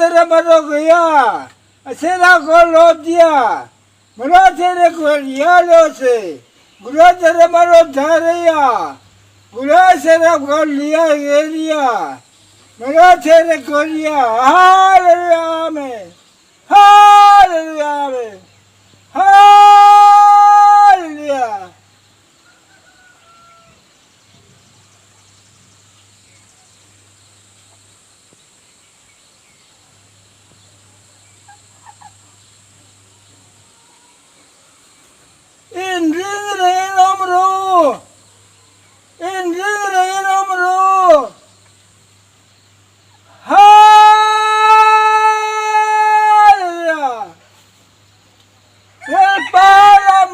Gurata Marogia, Asera Golodia, Murate Golialose, Gurata Marotaria, Gurasera Golia area, Murate Golia, Hallelujah, Hallelujah, Hallelujah. In Ringro, Hallelujah. Lel param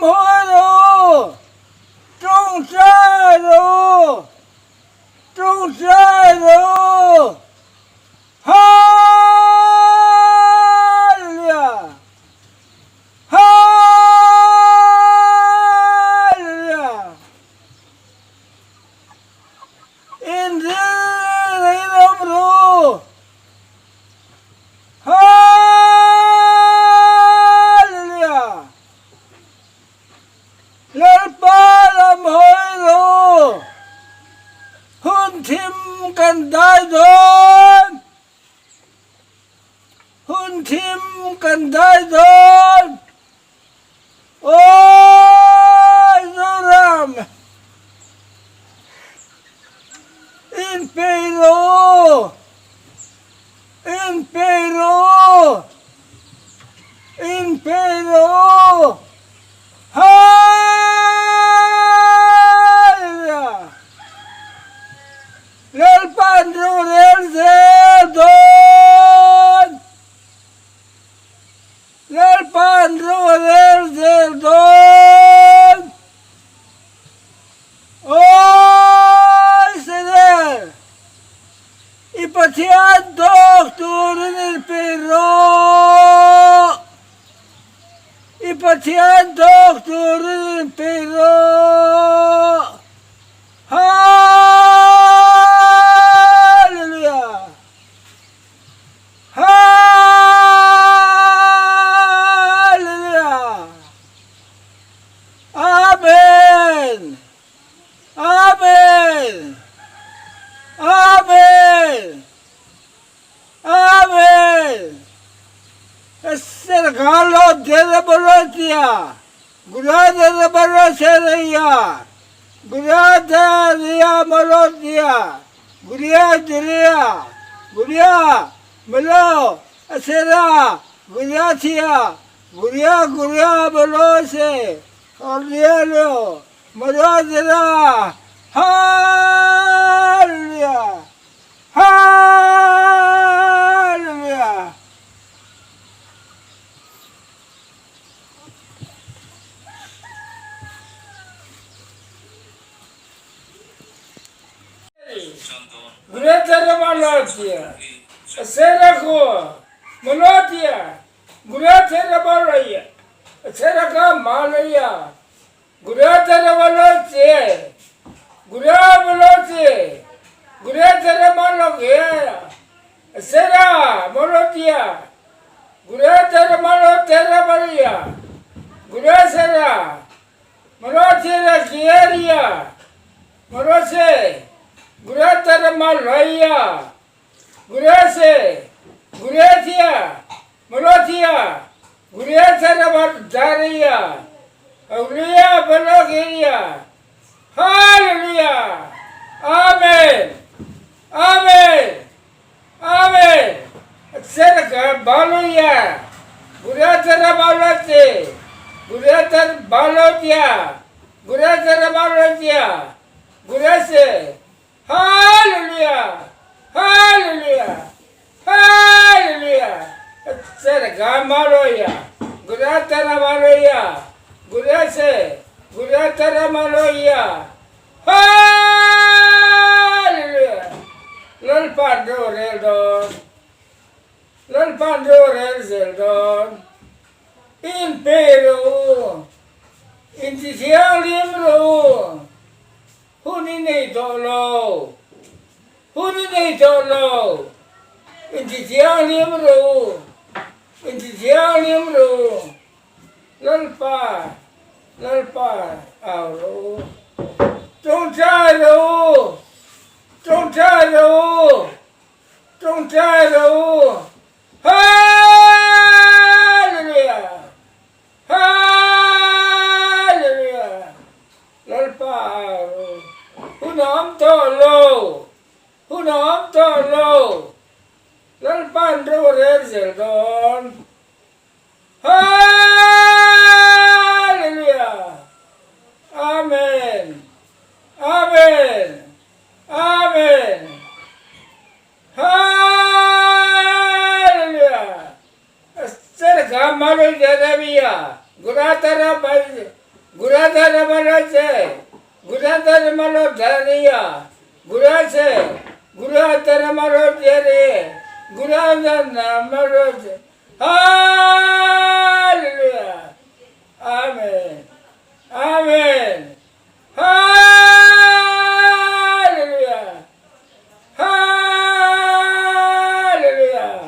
hoiro, trung saro, Hallelujah. Hallelujah. In Ringro, Hallelujah. Lel param hoiro, hun tim kan dai don, hun tim kan dai don. Ôi Zoram, in Peru, in Peru, in Peru, Hallelujah. Lel Pandro del Zeldon, Lel Pandro del Zeldon, Oi Sener, Ipatian Doctor en el Perro, Ipatian Doctor en el Perro, Hallelujah, Hallelujah, Amen, Amen, Amen, Amen. Sergalo de la Bolotia, Gurada de Boloseria, Gurada de Molotia, Guria Diria, Guria, Melo, Asera, Guriatia, Guria Bolose, Ordiello, Morodera, Hallelujah, Hallelujah. Gurata Malotia, Serago, Molotia, Gurata Maloya, Seraga Malaya, Gurata Malotia, Gurabolotia, Gurata Malogia, Sera Molotia, Gurata Malotera Maria, Gurasera, Molotia Gieria, Morose, Gurata Malaya, Gurase, Guratia, Molotia, Gurata Daria, Aulia Balogiria, Hallelujah, Amen, Amen, Amen, Serga Baloya, Gurata Malote, Gurata Balotia, Gurata Malotia, Gurase, Hallelujah, Hallelujah, Hallelujah. Serga Maloya, Gurata Maloya, Gurase, Gurata Maloya, Hallelujah. Lol Pandro Reldon, in Peru, in Titialimro, Hunini Dolo, Who did they don't know? In the young Nimru. In the young Nimru. Lalpa. Lalpa. Auro. Don't try though. Don't try though. Don't try though. Hallelujah. Hallelujah. Lalpa auro. Who nom to low. Who nom to low. Lalpan do rezel don. Hallelujah. Amen. Amen. Amen. Hallelujah. Serga malo jadavia. Guratara malo se. Guratara malo dhariya. Guratara malo jare. Guratara malo se. Hallelujah. Amen. Amen. Hallelujah. Hallelujah.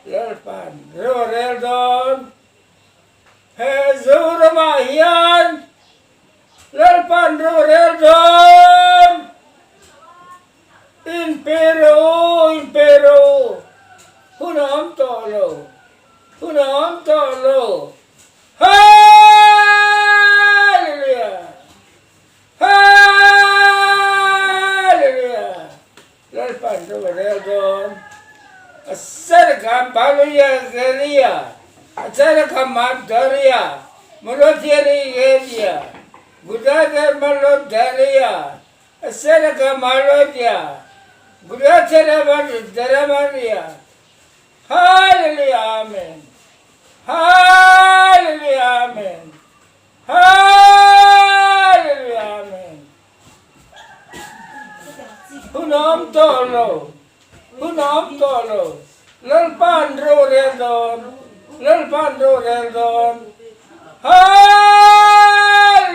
Lalpan. Reldon. Hezur Mahian. Lalpan Reldon. In Peru. Hunam tolo. Hunam tolo. Hallelujah. Hallelujah. Lalpan Reldon. Asarga Baluya Garia. Asarga Magdaria. Molotieri Garia. Gudadar Malodaria. Asarga Malodia. Gudadara Daramania. Hallelujah. Amen. Hallelujah. Amen. Hallelujah. Amen. Hunam tolo. Hunam tolo. Lalpan Reldon. Lalpan Reldon. Hallelujah.